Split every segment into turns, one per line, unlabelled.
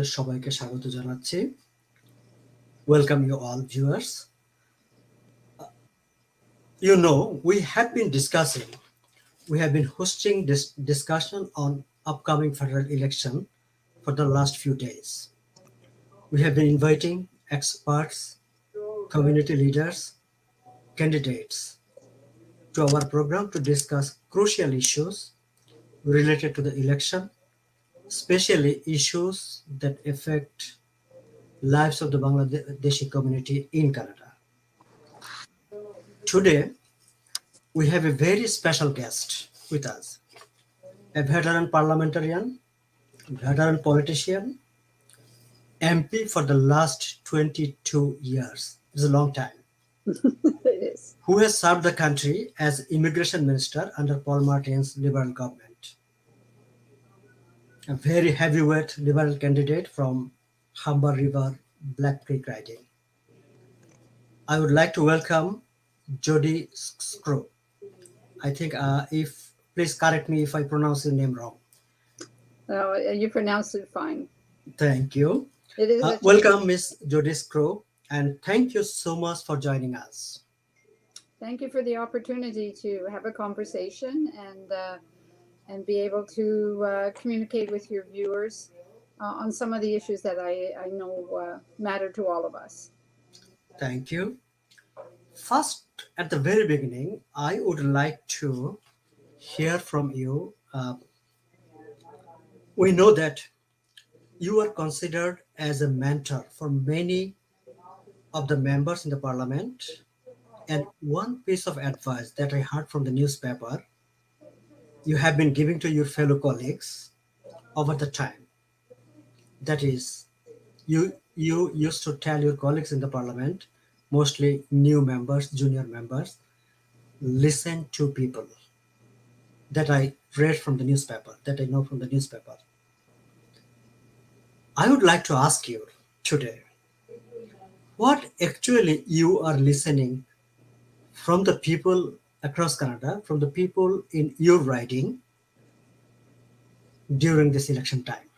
সবাইকে স্বাগত জানাচ্ছি। Welcome you all viewers. We have been hosting this discussion on upcoming federal election for the last few days. We have been inviting experts, community leaders, candidates to our program to discuss crucial issues related to the election, especially issues that affect lives of the Bangladeshi community in Canada. Today, we have a very special guest with us, a veteran parliamentarian, veteran politician, MP for the last 22 years. It's a long time.
It is.
Who has served the country as Immigration Minister under Paul Martin's Liberal government. A very heavyweight Liberal candidate from Humber River, Black Creek riding. I would like to welcome Judy Sgro. I think please correct me if I pronounce your name wrong.
You pronounced it fine.
Thank you.
It is.
Welcome, Ms. Judy Sgro, and thank you so much for joining us.
Thank you for the opportunity to have a conversation and be able to communicate with your viewers on some of the issues that I know matter to all of us.
Thank you. First, at the very beginning, I would like to hear from you. We know that you are considered as a mentor for many of the members in the parliament. And one piece of advice that I heard from the newspaper you have been giving to your fellow colleagues over the time. That is, you used to tell your colleagues in the parliament, mostly new members, junior members, listen to people. That I read from the newspaper, that I know from the newspaper. I would like to ask you today, what actually you are listening from the people across Canada, from the people in your riding during this election time?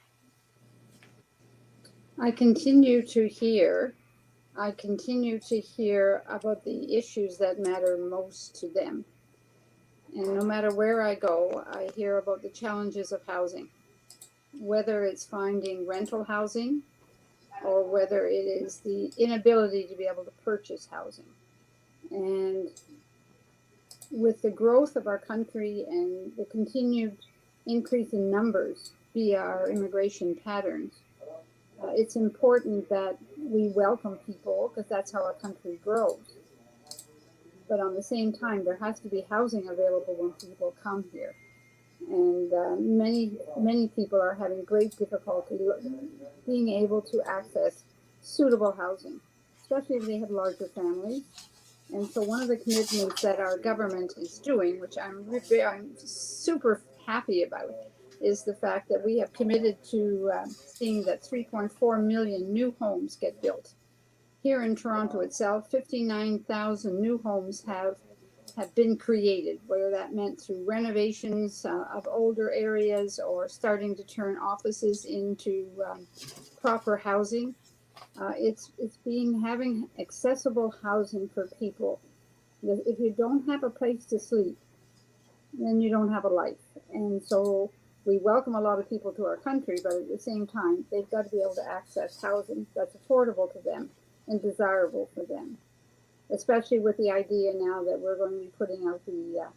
I continue to hear about the issues that matter most to them. And no matter where I go, I hear about the challenges of housing, whether it's finding rental housing or whether it is the inability to be able to purchase housing. And with the growth of our country and the continued increase in numbers via our immigration patterns, it's important that we welcome people because that's how our country grows. But on the same time, there has to be housing available when people come here. And many people are having great difficulty being able to access suitable housing, especially if they have larger families. And so one of the commitments that our government is doing, which I'm super happy about, is the fact that we have committed to seeing that 3.4 million new homes get built. Here in Toronto itself, 59,000 new homes have been created, whether that meant through renovations of older areas or starting to turn offices into proper housing. It's having accessible housing for people. If you don't have a place to sleep, then you don't have a life. And so we welcome a lot of people to our country, but at the same time, they've got to be able to access housing that's affordable to them and desirable for them, especially with the idea now that we're going to be putting out the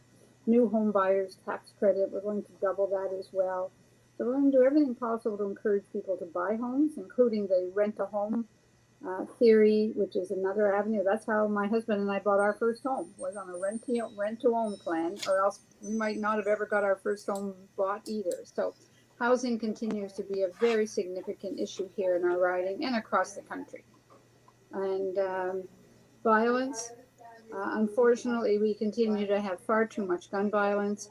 new home buyers tax credit. We're going to double that as well. So we're going to do everything possible to encourage people to buy homes, including the rent-a-home theory, which is another avenue. That's how my husband and I bought our first home, was on a rent-to-own plan, or else we might not have ever got our first home bought either. So housing continues to be a very significant issue here in our riding and across the country. And violence, unfortunately, we continue to have far too much gun violence,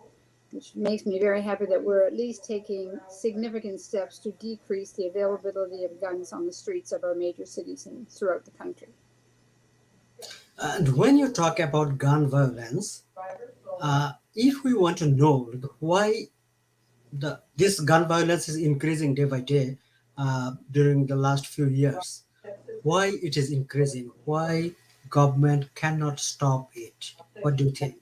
which makes me very happy that we're at least taking significant steps to decrease the availability of guns on the streets of our major cities and throughout the country.
And when you talk about gun violence, if we want to know why this gun violence is increasing day by day, during the last few years. Why it is increasing? Why government cannot stop it? What do you think?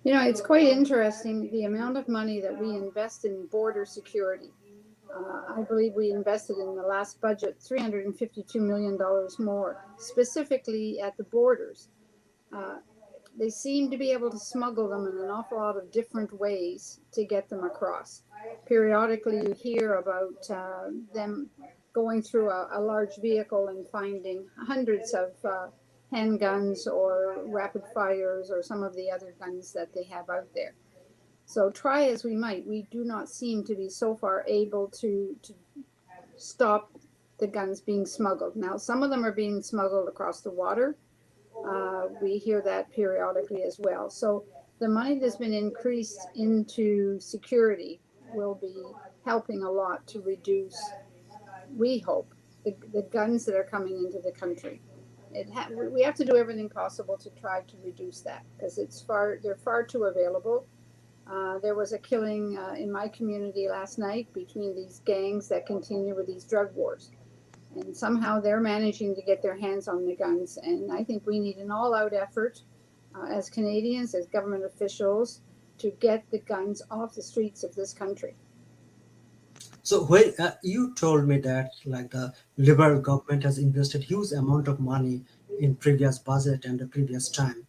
You know, it's quite interesting the amount of money that we invest in border security. I believe we invested in the last budget $352 million more, specifically at the borders. Uh, they seem to be able to smuggle them in an awful lot of different ways to get them across. Periodically, you hear about them going through a large vehicle and finding hundreds of handguns or rapid fires or some of the other guns that they have out there. So, try as we might, we do not seem to be so far able to stop the guns being smuggled. Now, some of them are being smuggled across the water. We hear that periodically as well. So the money that's been increased into security will be helping a lot to reduce, we hope, the guns that are coming into the country. We have to do everything possible to try to reduce that because they're far too available. There was a killing in my community last night between these gangs that continue with these drug wars. And somehow they're managing to get their hands on the guns. And I think we need an all out effort as Canadians, as government officials, to get the guns off the streets of this country.
So when you told me that like the Liberal government has invested huge amount of money in previous budget and the previous time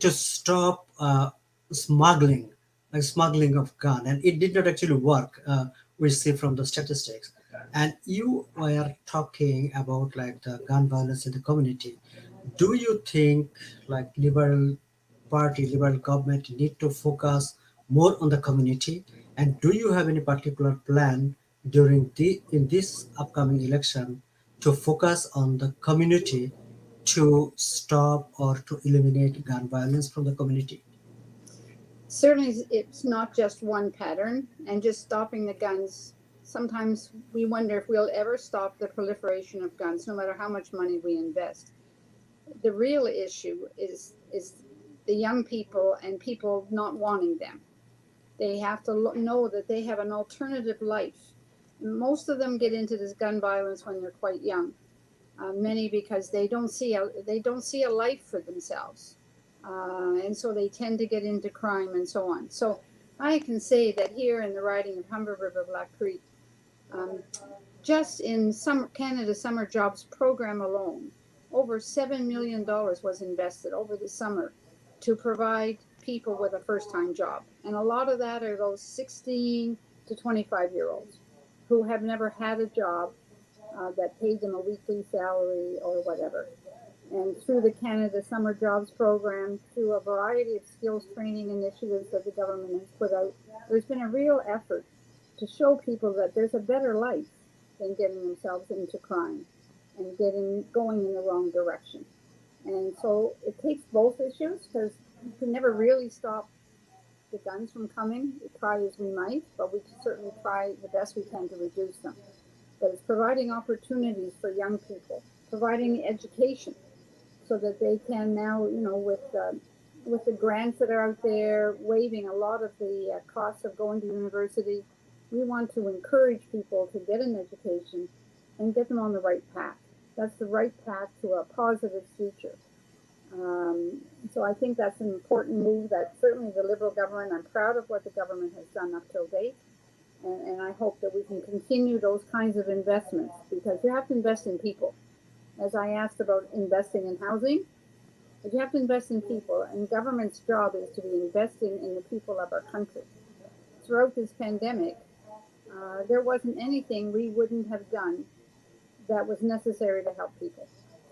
to stop smuggling, like smuggling of gun, and it did not actually work. We see from the statistics, and you were talking about like the gun violence in the community. Do you think like liberal government need to focus more on the community? And do you have any particular plan during the in this upcoming election to focus on the community to stop or to eliminate gun violence from the community?
Certainly, it's not just one pattern, and just stopping the guns. Sometimes we wonder if we'll ever stop the proliferation of guns, no matter how much money we invest. The real issue is the young people and people not wanting them. They have to know that they have an alternative life. Most of them get into this gun violence when they're quite young. Many because they don't see a life for themselves, and so they tend to get into crime and so on. So I can say that here in the riding of Humber River, Black Creek, um, just in Canada Summer Jobs Program alone, over $7 million was invested over the summer to provide people with a first-time job, and a lot of that are those 16 to 25-year-olds who have never had a job that paid them a weekly salary or whatever. And through the Canada Summer Jobs Program, through a variety of skills training initiatives that the government has put out, there's been a real effort to show people that there's a better life than getting themselves into crime and going in the wrong direction. And so it takes both issues because you can never really stop the guns from coming. We try as we might, but we certainly try the best we can to reduce them. But it's providing opportunities for young people, providing education so that they can now, with the grants that are out there, waiving a lot of the costs of going to university, we want to encourage people to get an education and get them on the right path. That's the right path to a positive future. So I think that's an important move that certainly the Liberal government, I'm proud of what the government has done up till date. And I hope that we can continue those kinds of investments because you have to invest in people. As I asked about investing in housing, but you have to invest in people, and government's job is to be investing in the people of our country. Throughout this pandemic, there wasn't anything we wouldn't have done that was necessary to help people.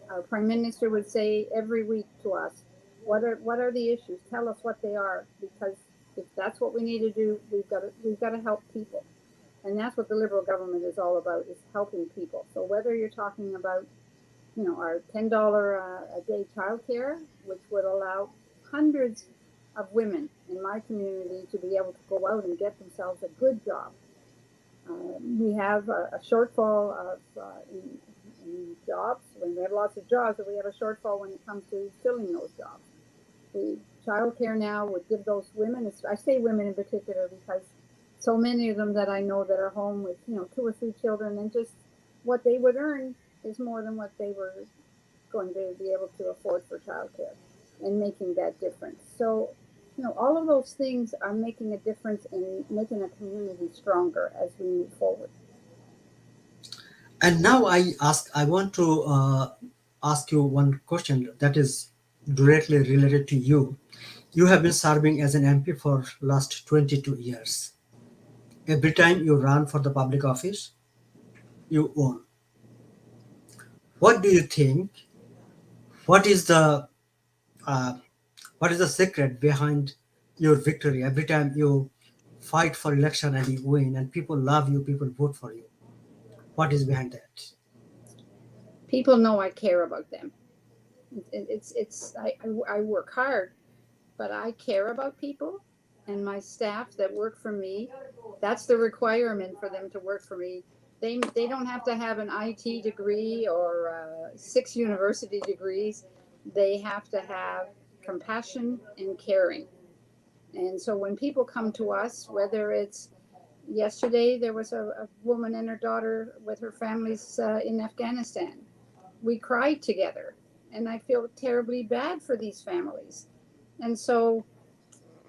Our Prime Minister would say every week to us, what are the issues? Tell us what they are, because if that's what we need to do, we've got to help people. And that's what the Liberal government is all about, is helping people. So whether you're talking about, our $10 a day childcare, which would allow hundreds of women in my community to be able to go out and get themselves a good job. We have a shortfall in jobs. When we have lots of jobs, but we have a shortfall when it comes to filling those jobs. The childcare now would give those women, I say women in particular because so many of them that I know that are home with, 2 or 3 children, and just what they would earn is more than what they were going to be able to afford for childcare, and making that difference. So, all of those things are making a difference in making a community stronger as we move forward.
And now I want to ask you one question that is directly related to you. You have been serving as an MP for last 22 years. Every time you run for the public office, you won. What do you think? What is the uh, what is the secret behind your victory? Every time you fight for election and you win, and people love you, people vote for you. What is behind that?
People know I care about them. I work hard, but I care about people, and my staff that work for me. That's the requirement for them to work for me. They don't have to have an IT degree or 6 university degrees. They have to have compassion and caring. And so when people come to us, whether it's yesterday, there was a woman and her daughter with her families in Afghanistan. We cried together, and I feel terribly bad for these families. And so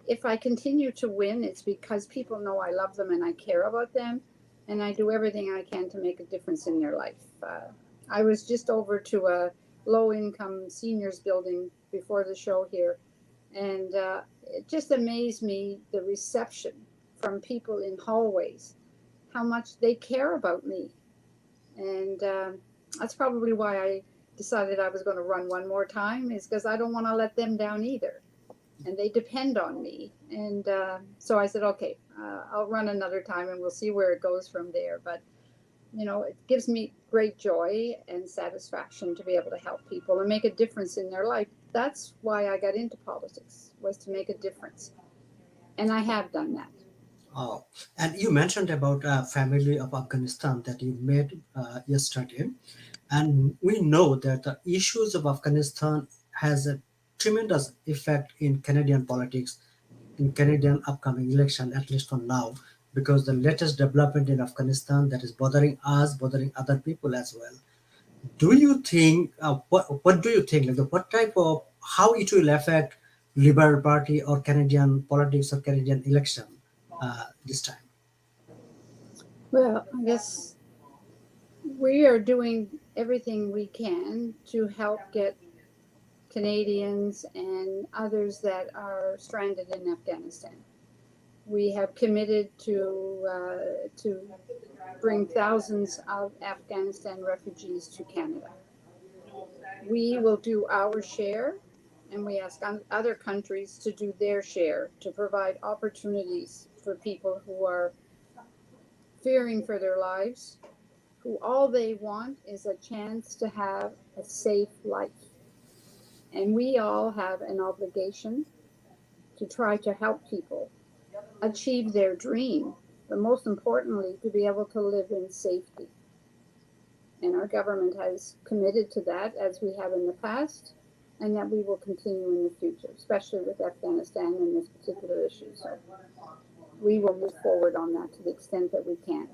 if I continue to win, it's because people know I love them and I care about them, and I do everything I can to make a difference in their life. I was just over to a low income seniors building before the show here, and it just amazed me the reception from people in hallways, how much they care about me. And that's probably why I decided I was going to run one more time, is because I don't want to let them down either, and they depend on me. And so I said, okay, I'll run another time and we'll see where it goes from there. But, it gives me great joy and satisfaction to be able to help people and make a difference in their life. That's why I got into politics, was to make a difference. And I have done that.
Oh, and you mentioned about a family of Afghanistan that you met yesterday, and we know that the issues of Afghanistan has a tremendous effect in Canadian politics, in Canadian upcoming election, at least for now, because the latest development in Afghanistan that is bothering us, bothering other people as well. Do you think what do you think, like what type of how it will affect Liberal Party or Canadian politics or Canadian election this time?
Well, I guess we are doing everything we can to help get Canadians and others that are stranded in Afghanistan. We have committed to bring thousands of Afghanistan refugees to Canada. We will do our share, and we ask other countries to do their share to provide opportunities for people who are fearing for their lives, who all they want is a chance to have a safe life. And we all have an obligation to try to help people achieve their dream, but most importantly, to be able to live in safety. And our government has committed to that, as we have in the past, and that we will continue in the future, especially with Afghanistan and this particular issue. So we will move forward on that to the extent that we can.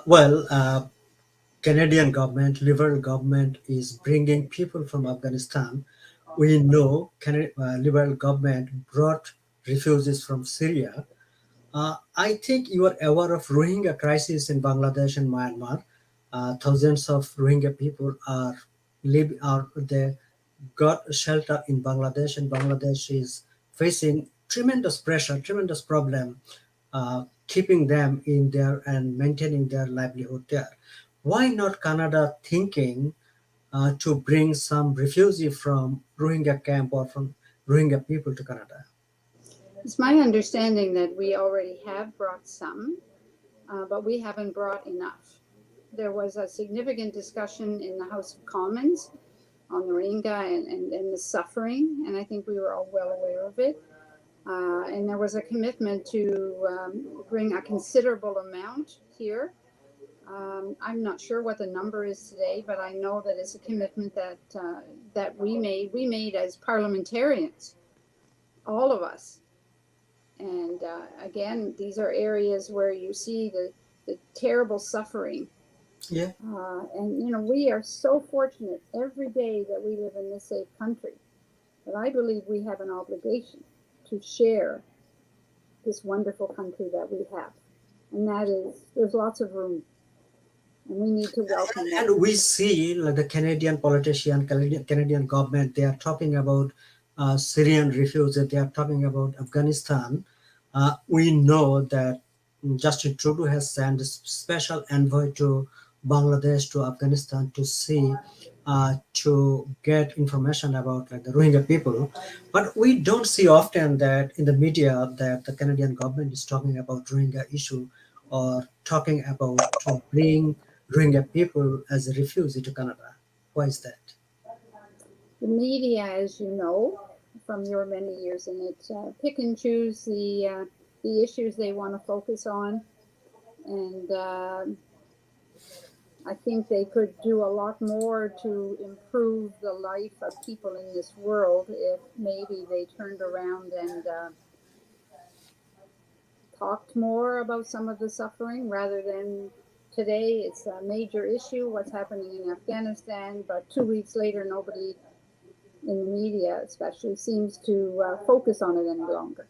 Well, Canadian government, Liberal government is bringing people from Afghanistan. We know Liberal government brought refugees from Syria. I think you are aware of Rohingya crisis in Bangladesh and Myanmar. Thousands of Rohingya people are they got shelter in Bangladesh, and Bangladesh is facing tremendous pressure, tremendous problem, keeping them in there and maintaining their livelihood there. Why not Canada thinking to bring some refugee from Rohingya camp or from Rohingya people to Canada?
It's my understanding that we already have brought some, but we haven't brought enough. There was a significant discussion in the House of Commons on the Rohingya and the suffering, and I think we were all well aware of it. And there was a commitment to bring a considerable amount here. I'm not sure what the number is today, but I know that it's a commitment that we made. We made as parliamentarians, all of us, And again, these are areas where you see the terrible suffering.
Yeah.
And, you know, we are so fortunate every day that we live in this safe country. But I believe we have an obligation to share this wonderful country that we have. And that is, there's lots of room, and we need to welcome that.
And we see like the Canadian politician, Canadian government, they are talking about Syrian refugees, they are talking about Afghanistan. We know that Justin Trudeau has sent a special envoy to Bangladesh, to Afghanistan, to see, to get information about like the Rohingya people. But we don't see often that in the media that the Canadian government is talking about Rohingya issue, or talking about to bring Rohingya people as a refugee to Canada. Why is that?
The media, as you know, from your many years in it, pick and choose the issues they want to focus on, and I think they could do a lot more to improve the life of people in this world if maybe they turned around and talked more about some of the suffering rather than today. It's a major issue what's happening in Afghanistan, but 2 weeks later, nobody in the media, especially, seems to focus on it any longer.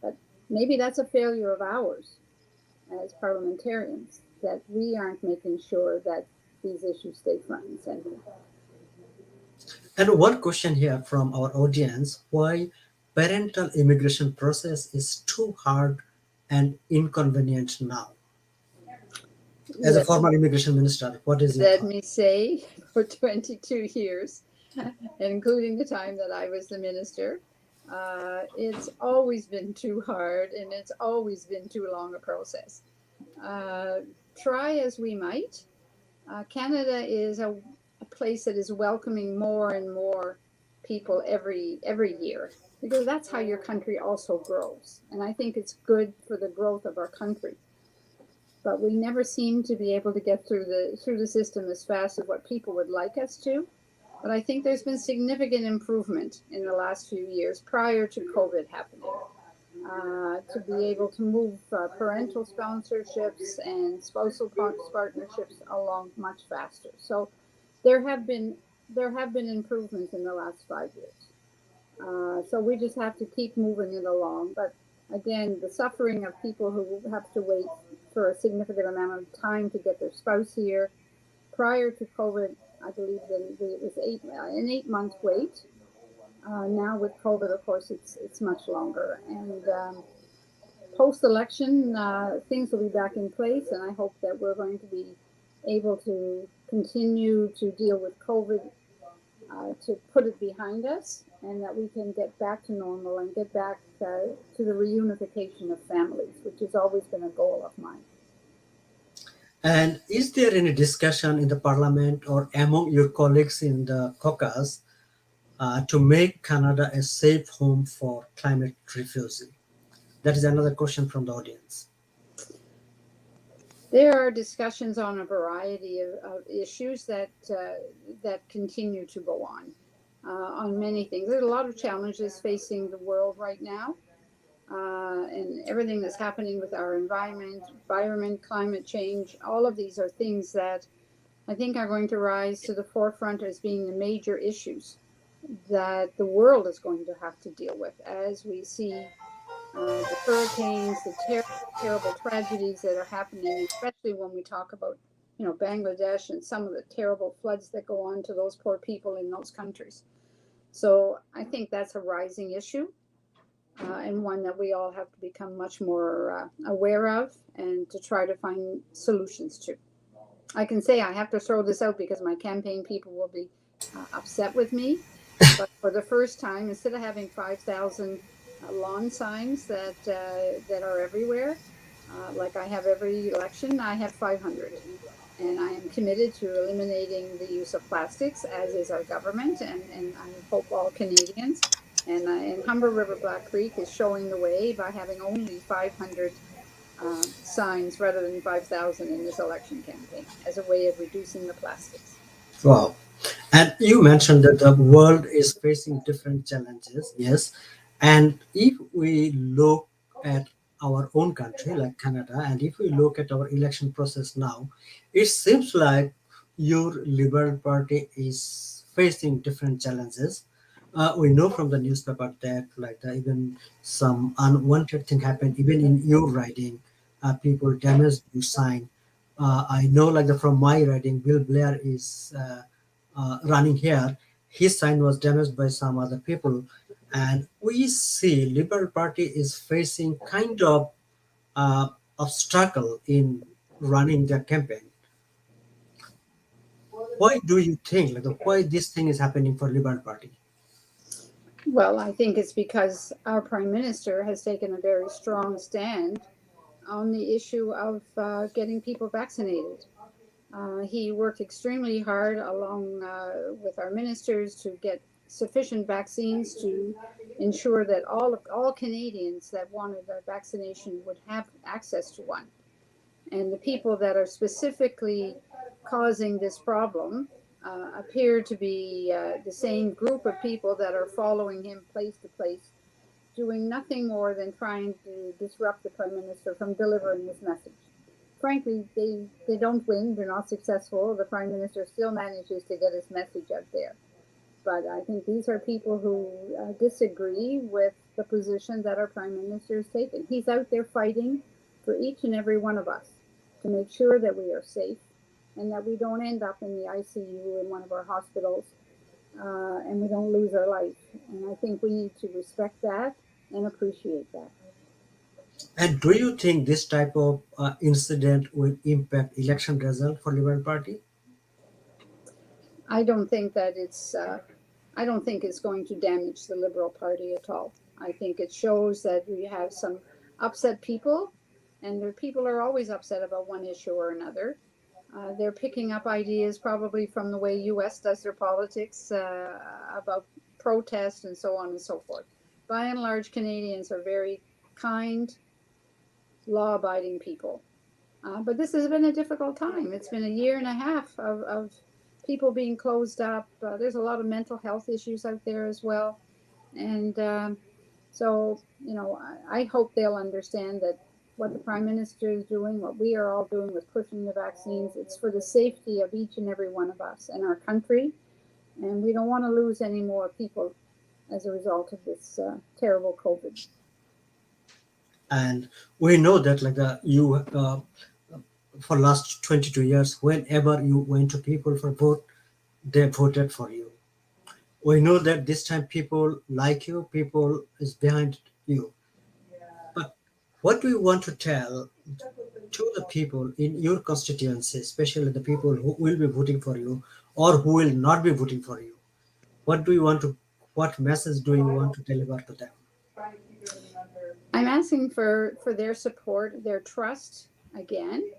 But maybe that's a failure of ours as parliamentarians, that we aren't making sure that these issues stay front and center.
And one question here from our audience: why parental immigration process is too hard and inconvenient now? As a
Let,
former immigration minister, what is your
let
thought?
me say, for 22 years, including the time that I was the minister, it's always been too hard and it's always been too long a process. Uh, Try as we might, Canada is a place that is welcoming more and more people every year, because that's how your country also grows. And I think it's good for the growth of our country. But we never seem to be able to get through the system as fast as what people would like us to. But I think there's been significant improvement in the last few years prior to COVID happening, to be able to move parental sponsorships and spousal partnerships along much faster. So there have been there have been improvements in the last 5 years. So we just have to keep moving it along. But again, the suffering of people who have to wait for a significant amount of time to get their spouse here. Prior to COVID, I believe that it was an 8 month wait. Now with COVID, of course, it's much longer. And post election, things will be back in place, and I hope that we're going to be able to continue to deal with COVID, to put it behind us, and that we can get back to normal and get back to the reunification of families, which has always been a goal of mine.
And is there any discussion in the parliament or among your colleagues in the caucus to make Canada a safe home for climate refugees? That is another question from the audience.
There are discussions on a variety of issues that continue to go on many things. There's a lot of challenges facing the world right now, and everything that's happening with our environment, climate change. All of these are things that I think are going to rise to the forefront as being the major issues that the world is going to have to deal with as we see the hurricanes, the terrible tragedies that are happening, especially when we talk about, you know, Bangladesh and some of the terrible floods that go on to those poor people in those countries. So I think that's a rising issue, and one that we all have to become much more aware of and to try to find solutions to. I can say I have to throw this out because my campaign people will be upset with me. But for the first time, instead of having 5,000 lawn signs that are everywhere, like I have every election, I have 500. And I am committed to eliminating the use of plastics, as is our government, and I hope all Canadians. And Humber River Black Creek is showing the way by having only 500 signs rather than 5,000 in this election campaign as a way of reducing the plastics.
Wow. And you mentioned that the world is facing different challenges. Yes. And if we look at our own country, like Canada, and if we look at our election process now, it seems like your Liberal Party is facing different challenges. We know from the newspaper that even some unwanted thing happened even in your riding. People damaged your sign. I know from my riding, Bill Blair is running here. His sign was damaged by some other people, and we see Liberal Party is facing kind uh, of struggle in running their campaign. Why do you think why this thing is happening for Liberal Party?
Well, I think it's because our prime minister has taken a very strong stand on the issue of getting people vaccinated. He worked extremely hard along with our ministers to get sufficient vaccines to ensure that all Canadians that wanted a vaccination would have access to one. And the people that are specifically causing this problem appear to be the same group of people that are following him place to place, doing nothing more than trying to disrupt the Prime Minister from delivering his message. Frankly, they don't win, they're not successful. The Prime Minister still manages to get his message out there. But I think these are people who disagree with the position that our Prime Minister has taken. He's out there fighting for each and every one of us to make sure that we are safe and that we don't end up in the ICU in one of our hospitals and we don't lose our life. And I think we need to respect that and appreciate that.
And do you think this type of incident will impact election result for Liberal Party?
I don't think that it's. I don't think it's going to damage the Liberal Party at all. I think it shows that we have some upset people, and the people are always upset about one issue or another. They're picking up ideas probably from the way U.S. does their politics about protest and so on and so forth. By and large, Canadians are very kind, law-abiding people. But this has been a difficult time. It's been a year and a half of people being closed up. There's a lot of mental health issues out there as well. And so, I hope they'll understand that what the Prime Minister is doing, what we are all doing with pushing the vaccines, it's for the safety of each and every one of us and our country. And we don't want to lose any more people as a result of this terrible COVID.
And we know that you for last 22 years, whenever you went to people for vote, they voted for you. We know that this time people like you, people is behind you. But what do you want to tell to the people in your constituency, especially the people who will be voting for you or who will not be voting for you? What do you want to, what message do you want to deliver to them?
I'm asking for their support, their trust again.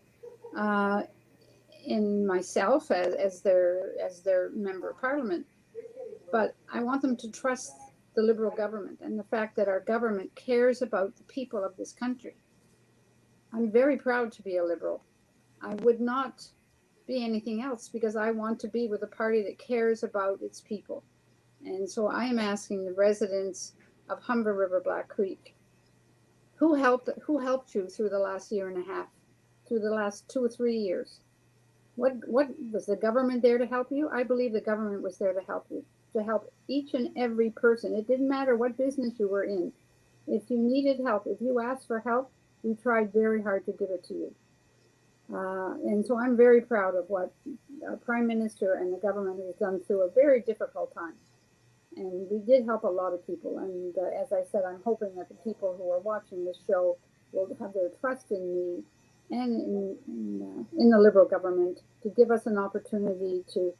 Uh, in myself as their member of parliament, but I want them to trust the Liberal government and the fact that our government cares about the people of this country. I'm very proud to be a Liberal. I would not be anything else because I want to be with a party that cares about its people. And so I am asking the residents of Humber River Black Creek, who helped you through the last year and a half, through the last 2 or 3 years? What was the government there to help you? I believe the government was there to help you, to help each and every person. It didn't matter what business you were in. If you needed help, if you asked for help, we tried very hard to give it to you. And so I'm very proud of what our Prime Minister and the government has done through a very difficult time. And we did help a lot of people. And as I said, I'm hoping that the people who are watching this show will have their trust in me and in the Liberal government to give us an opportunity to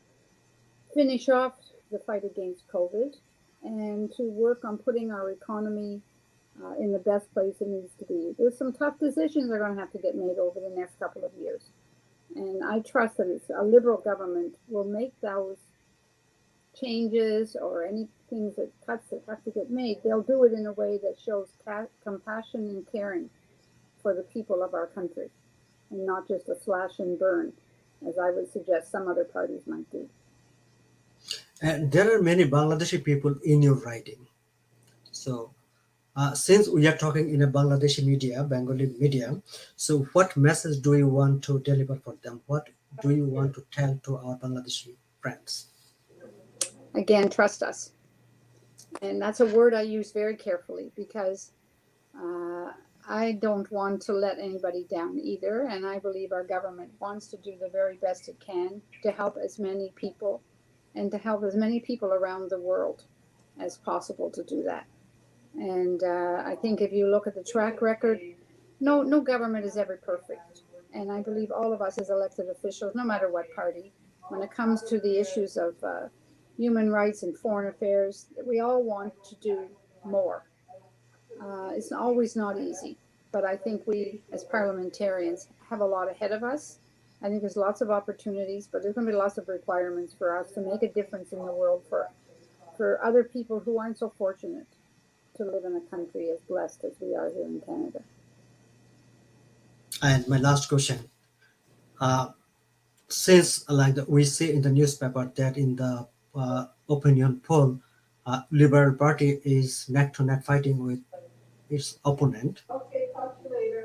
finish off the fight against COVID and to work on putting our economy in the best place it needs to be. There's some tough decisions that are going to have to get made over the next couple of years. And I trust that it's a Liberal government will make those changes or any things that cuts that have to get made. They'll do it in a way that shows compassion and caring for the people of our country, and not just a slash and burn, as I would suggest some other parties might do.
And there are many Bangladeshi people in your riding. So Since we are talking in a Bangladeshi media, Bengali media, so what message do you want to deliver for them? What do you want to tell to our Bangladeshi friends?
Again, trust us. And that's a word I use very carefully because uh, I don't want to let anybody down either. And I believe our government wants to do the very best it can to help as many people and to help as many people around the world as possible to do that. And I think if you look at the track record, no government is ever perfect. And I believe all of us as elected officials, no matter what party, when it comes to the issues of human rights and foreign affairs, we all want to do more. It's always not easy, but I think we as parliamentarians have a lot ahead of us. I think there's lots of opportunities, but there's going to be lots of requirements for us to make a difference in the world for other people who aren't so fortunate to live in a country as blessed as we are here in Canada.
And my last question, uh, since we see in the newspaper that in the opinion poll, Liberal Party is neck to neck fighting with its opponent.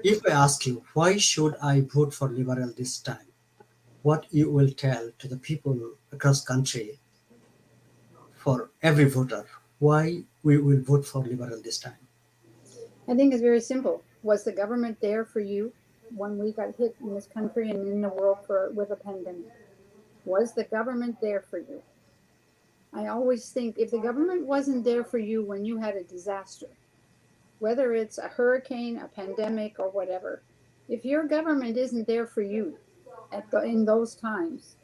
If I ask you why should I vote for Liberal this time, what you will tell to the people across country, for every voter, why we will vote for Liberal this time?
I think it's very simple. Was the government there for you when we got hit in this country and in the world with a pandemic? Was the government there for you? I always think if the government wasn't there for you when you had a disaster, whether it's a hurricane, a pandemic, or whatever, if your government isn't there for you in those times,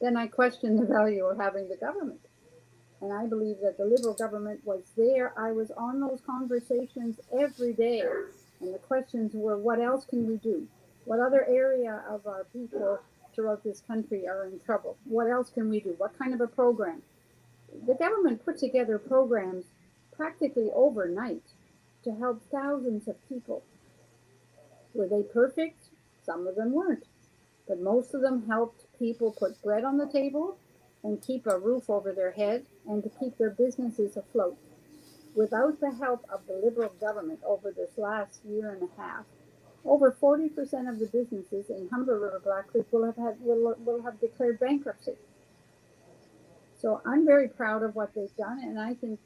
then I question the value of having the government. And I believe that the Liberal government was there. I was on those conversations every day. And the questions were, what else can we do? What other area of our people throughout this country are in trouble? What else can we do? What kind of a program? The government put together programs practically overnight to help thousands of people. Were they perfect? Some of them weren't. But most of them helped people put bread on the table and keep a roof over their head and to keep their businesses afloat. Without the help of the Liberal government over this last year and a half, over 40% of the businesses in Humber River Black Creek will have declared bankruptcy. So I'm very proud of what they've done, and I think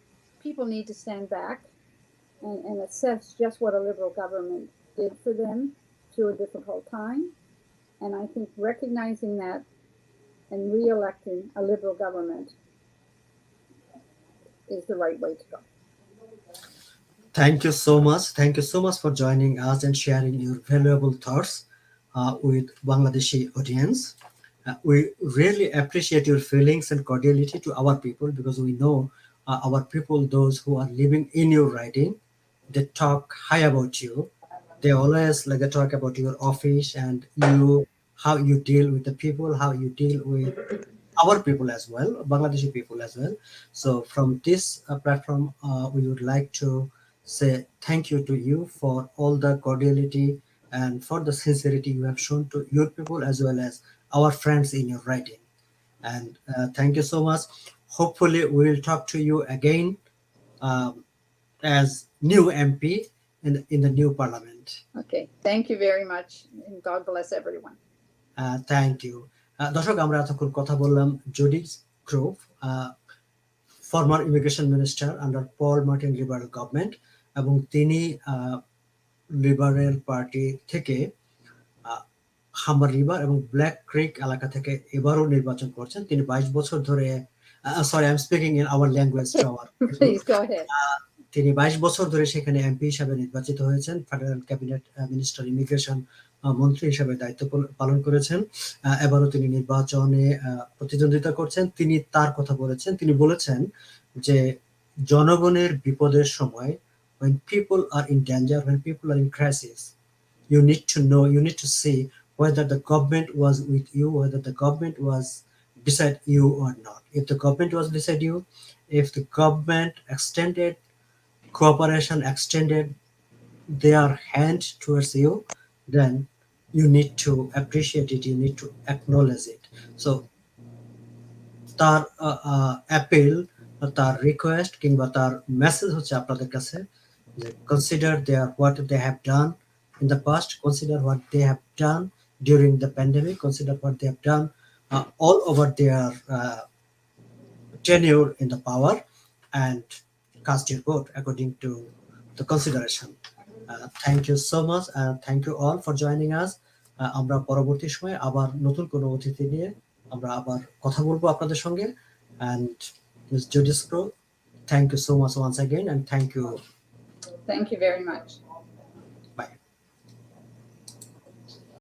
people need to stand back and assess just what a Liberal government did for them through a difficult time. And I think recognizing that and re-electing a Liberal government is the right way to go.
Thank you so much. Thank you so much for joining us and sharing your valuable thoughts with Bangladeshi audience. We really appreciate your feelings and cordiality to our people because we know our people, those who are living in your riding, they talk high about you. They always like they talk about your office and you, how you deal with the people, how you deal with our people as well, Bangladeshi people as well. So from this platform, we would like to say thank you to you for all the cordiality and for the sincerity you have shown to your people as well as our friends in your writing. And thank you so much. Hopefully, we will talk to you again um, as new MP in the new parliament.
Okay, thank you very much, and God bless everyone.
Thank you. দর্শক, আমরা এতক্ষণ কথা বললাম Judy Sgro, former immigration minister under Paul Martin Liberal government, এবং তিনি Liberal Party থেকে Humber River এবং Black Creek এলাকা থেকে এবারও নির্বাচন করছেন। তিনি 22 বছর ধরে, sorry I am speaking in our language to our,
Please go ahead.
তিনি 22 বছর ধরে সেখানে এমপি হিসাবে নির্বাচিত হয়েছেন। ফেডারেল ক্যাবিনেট মিনিস্টার ইমিগ্রেশন মন্ত্রী হিসাবে দায়িত্ব পালন করেছেন। এবারও তিনি নির্বাচনে প্রতিদ্বন্দ্বিতা করছেন। তিনি তার কথা বলেছেন, তিনি বলেছেন যে জনগণের বিপদের সময়, when people are in danger, when people are in crisis, you need to know, you need to see whether the government was with you, whether the government was beside you or not. If the government was beside you, if the government extended cooperation, extended their hand towards you, then you need to appreciate it, you need to acknowledge it. So তার appeal, তার request কিংবা তার message হচ্ছে আপনাদের কাছে Consider what they have done in the past, consider what they have done during the pandemic, consider what they have done all over their tenure in the power, and cast your vote according to the consideration. Thank you so much, and thank you all for joining us. আমরা পরবর্তী সময়ে আবার নতুন কোনো অতিথি নিয়ে আমরা আবার কথা বলবো আপনাদের সঙ্গে। And Ms. Judy Sgro, thank you so much once again, and thank you.
Thank you very much.